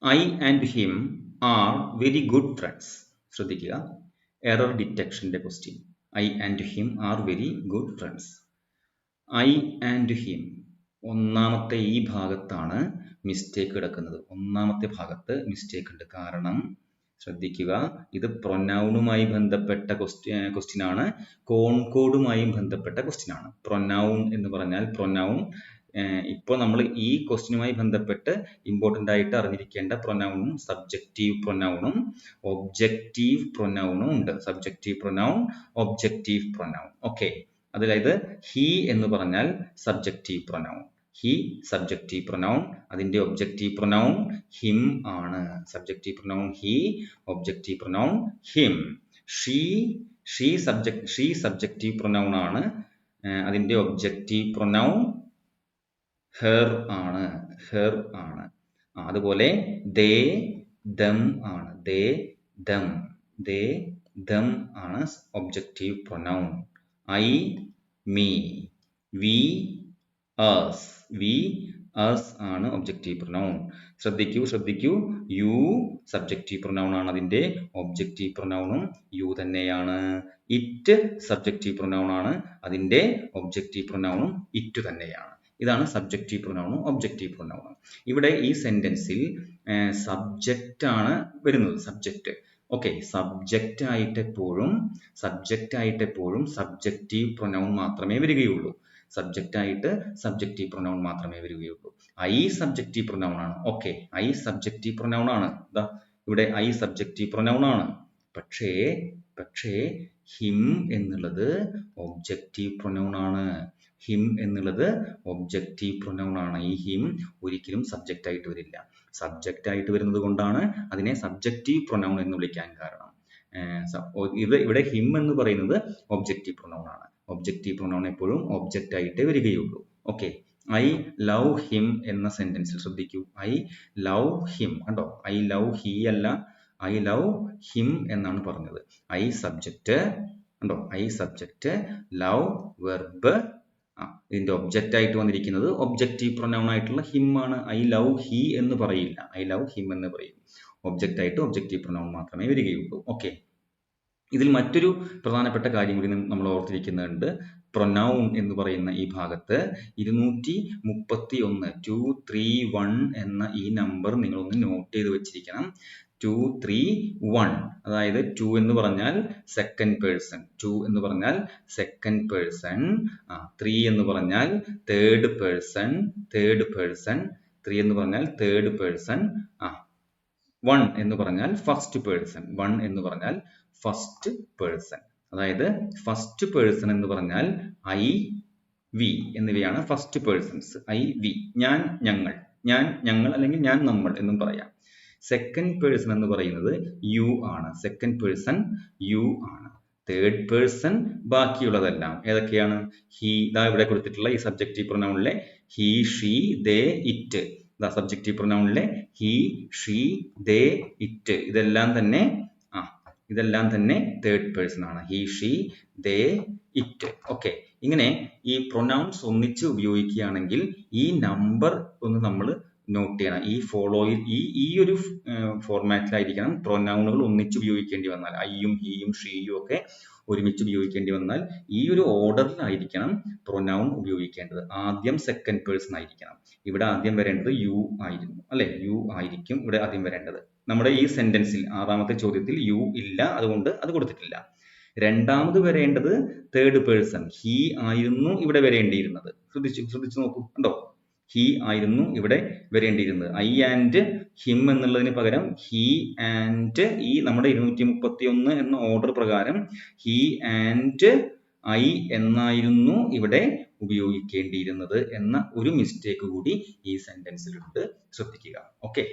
I and him are very good friends. ശ്രദ്ധിക്കുക, error ഡിറ്റക്ഷൻ്റെ question. I and him are very good friends. I and him, ഒന്നാമത്തെ ഈ ഭാഗത്താണ് mistake കിടക്കുന്നത്. ഒന്നാമത്തെ ഭാഗത്ത് മിസ്റ്റേക്ക് ഉണ്ട്. കാരണം ശ്രദ്ധിക്കുക, ഇത് പ്രൊനൗണുമായി ബന്ധപ്പെട്ട ക്വസ്റ്റ്യൻ ആണ്, കോൺകോഡുമായും ബന്ധപ്പെട്ട ക്വസ്റ്റ്യൻ ആണ്. പ്രൊനൗൺ എന്ന് പറഞ്ഞാൽ പ്രൊനൗൺ, ഇപ്പോൾ നമ്മൾ ഈ ക്വസ്റ്റ്യനുമായി ബന്ധപ്പെട്ട് ഇമ്പോർട്ടൻ്റ് ആയിട്ട് അറിഞ്ഞിരിക്കേണ്ട പ്രൊനൗണും സബ്ജക്റ്റീവ് പ്രൊനൗണും ഒബ്ജക്റ്റീവ് പ്രൊനൗണും ഉണ്ട്. Subjective pronoun, objective pronoun. Okay, അതായത് ഹി എന്ന് പറഞ്ഞാൽ subjective pronoun. He subjective pronoun, അതിന്റെ ഒബ്ജക്റ്റീവ് പ്രൊനൗൺ ഹിം ആണ്. Subjective pronoun he, objective pronoun him. She subjective pronoun ആണ്, അതിന്റെ ഒബ്ജക്റ്റീവ് പ്രൊനൗൺ ഹെർ ആണ്. ഹെർ ആണ്. അതുപോലെ ദേ ദം ആണ്. ദേ ദം ആണ് objective pronoun. I me, we us ആണ് ഒബ്ജക്റ്റീവ് പ്രൊനൗൺ. ശ്രദ്ധിക്കൂ, യു സബ്ജക്റ്റീവ് പ്രൊനൗൺ ആണ്, അതിന്റെ ഒബ്ജക്റ്റീവ് പ്രൊനൗണും യു തന്നെയാണ്. ഇറ്റ് സബ്ജക്റ്റീവ് പ്രൊനൗൺ ആണ്, അതിന്റെ ഒബ്ജക്റ്റീവ് പ്രൊനൗണും ഇറ്റ് തന്നെയാണ്. ഇതാണ് സബ്ജക്റ്റീവ് പ്രൊനൗണും ഒബ്ജക്റ്റീവ് പ്രൊനൗണും. ഇവിടെ ഈ സെന്റൻസിൽ സബ്ജക്റ്റ് ആണ് വരുന്നത്. സബ്ജക്റ്റ്. ഓക്കെ, സബ്ജക്റ്റ് ആയിട്ട് എപ്പോഴും സബ്ജക്റ്റീവ് പ്രൊനൗൺ മാത്രമേ വരികയുള്ളൂ. സബ്ജക്റ്റീവ് പ്രൊനൗൺ മാത്രമേ വരികയുള്ളൂ. ഐ സബ്ജക്റ്റീവ് പ്രൊനൗൺ ആണ്. ഓക്കെ, ഐ സബ്ജക്റ്റീവ് പ്രൊനൗൺ ആണ്. ഇവിടെ ഐ സബ്ജക്റ്റീവ് പ്രൊനൗൺ ആണ്. പക്ഷേ ഹിം എന്നുള്ളത് ഒബ്ജക്റ്റീവ് പ്രൊനൗൺ ആണ്. ഈ ഹിം ഒരിക്കലും സബ്ജക്റ്റ് ആയിട്ട് വരില്ല. സബ്ജക്റ്റ് ആയിട്ട് വരുന്നത് കൊണ്ടാണ് അതിനെ സബ്ജക്റ്റീവ് പ്രൊനൗൺ എന്ന് വിളിക്കാൻ കാരണം. ഇവിടെ ഹിം എന്ന് പറയുന്നത് ഒബ്ജക്റ്റീവ് പ്രൊനൗൺ ആണ്. ഒബ്ജക്റ്റീവ് പ്രൊനൗൺ എപ്പോഴും ഒബ്ജക്റ്റ് ആയിട്ട് വരികയുള്ളൂ. ഓക്കെ, ഐ ലവ് ഹിം എന്ന സെന്റൻസിൽ ശ്രദ്ധിക്കൂ, ഐ ലവ് ഹിം. കണ്ടോ, ഐ ലവ് ഹി അല്ല, ഐ ലവ് ഹിം എന്നാണ് പറഞ്ഞത്. ഐ സബ്ജക്റ്റ്, കണ്ടോ, ഐ സബ്ജക്റ്റ്, ലവ് വെർബ്, ഇതിന്റെ ഒബ്ജക്റ്റ് ആയിട്ട് വന്നിരിക്കുന്നത് ഒബ്ജക്റ്റീവ് പ്രൊനൗൺ ആയിട്ടുള്ള ഹിം ആണ്. ഐ ലവ് ഹി എന്ന് പറയില്ല, ഐ ലവ് ഹിം എന്ന് പറയും. ഒബ്ജക്റ്റ് ആയിട്ട് ഒബ്ജക്റ്റീവ് പ്രൊനൗൺ മാത്രമേ വരികയുള്ളൂ. ഓക്കെ, ഇതിൽ മറ്റൊരു പ്രധാനപ്പെട്ട കാര്യം കൂടി നമ്മൾ ഓർത്തിരിക്കുന്നുണ്ട്. പ്രൊനൗൺ എന്ന് പറയുന്ന ഈ ഭാഗത്ത് 231 231 എന്ന ഈ നമ്പർ നിങ്ങളൊന്ന് നോട്ട് ചെയ്ത് വെച്ചിരിക്കണം. 231, അതായത് 2 എന്ന് പറഞ്ഞാൽ സെക്കൻഡ് പേഴ്സൺ, 3 എന്ന് പറഞ്ഞാൽ തേർഡ് പേഴ്സൺ, 3 എന്ന് പറഞ്ഞാൽ തേർഡ് പേഴ്സൺ, 1 എന്ന് പറഞ്ഞാൽ ഫസ്റ്റ് പേഴ്സൺ. അതായത് ഫസ്റ്റ് പേഴ്സൺ എന്ന് പറഞ്ഞാൽ ഐ, വി എന്നിവയാണ് ഫസ്റ്റ് പേഴ്സൺസ്. ഐ, വി, ഞാൻ, ഞങ്ങൾ അല്ലെങ്കിൽ ഞാൻ, നമ്മൾ എന്നും പറയാം. സെക്കൻഡ് പേഴ്സൺ എന്ന് പറയുന്നത് യു ആണ്. തേർഡ് പേഴ്സൺ ബാക്കിയുള്ളതെല്ലാം ഏതൊക്കെയാണ്? ഹി, ഇവിടെ കൊടുത്തിട്ടുള്ള ഈ സബ്ജക്റ്റീവ് പ്രൊനൗണിലെ he, she, they, it. Subjective പ്രൊനൗണിലെ ഹി, ഷീ, ദേ, ഇറ്റ് ഇതെല്ലാം തന്നെ തേർഡ് പേഴ്സൺ ആണ്. He, she, they, it. Okay, ഇങ്ങനെ ഈ പ്രൊനൗൺസ് ഒന്നിച്ച് ഉപയോഗിക്കുകയാണെങ്കിൽ ഈ നമ്പർ ഒന്ന് നമ്മൾ നോട്ട് ചെയ്യണം. ഈ ഒരു ഫോർമാറ്റിലായിരിക്കണം പ്രൊനൗണുകൾ ഒന്നിച്ച് ഉപയോഗിക്കേണ്ടി വന്നാൽ, ഐയും ഹിയും ഷീയും ഒക്കെ ഒരുമിച്ച് ഉപയോഗിക്കേണ്ടി വന്നാൽ ഈ ഒരു ഓർഡറിലായിരിക്കണം പ്രൊനൗൺ ഉപയോഗിക്കേണ്ടത്. ആദ്യം സെക്കൻഡ് പേഴ്സൺ ആയിരിക്കണം. ഇവിടെ ആദ്യം വരേണ്ടത് യു ആയിരുന്നു, അല്ലെ? യു ആയിരിക്കും ഇവിടെ ആദ്യം വരേണ്ടത്. നമ്മുടെ ഈ സെന്റൻസിൽ 6ാമത്തെ ചോദ്യത്തിൽ യു ഇല്ല, അതുകൊണ്ട് അത് കൊടുത്തിട്ടില്ല. രണ്ടാമത് വരേണ്ടത് തേർഡ് പേഴ്സൺ ഹി ആയിരുന്നു ഇവിടെ വരേണ്ടിയിരുന്നത്. ശ്രദ്ധിച്ചു നോക്കൂ, കണ്ടോ, ഹി ആയിരുന്നു ഇവിടെ വരേണ്ടിയിരുന്നത്. ഐ ആൻഡ് ഹിം എന്നുള്ളതിന് പകരം ഹി ആൻഡ്, ഈ നമ്മുടെ 231 എന്ന ഓർഡർ പ്രകാരം ഹി ആൻഡ് ഐ എന്നായിരുന്നു ഇവിടെ ഉപയോഗിക്കേണ്ടിയിരുന്നത് എന്ന ഒരു മിസ്റ്റേക്ക് കൂടി ഈ സെന്റൻസിലുണ്ട്. ശ്രദ്ധിക്കുക. ഓക്കെ.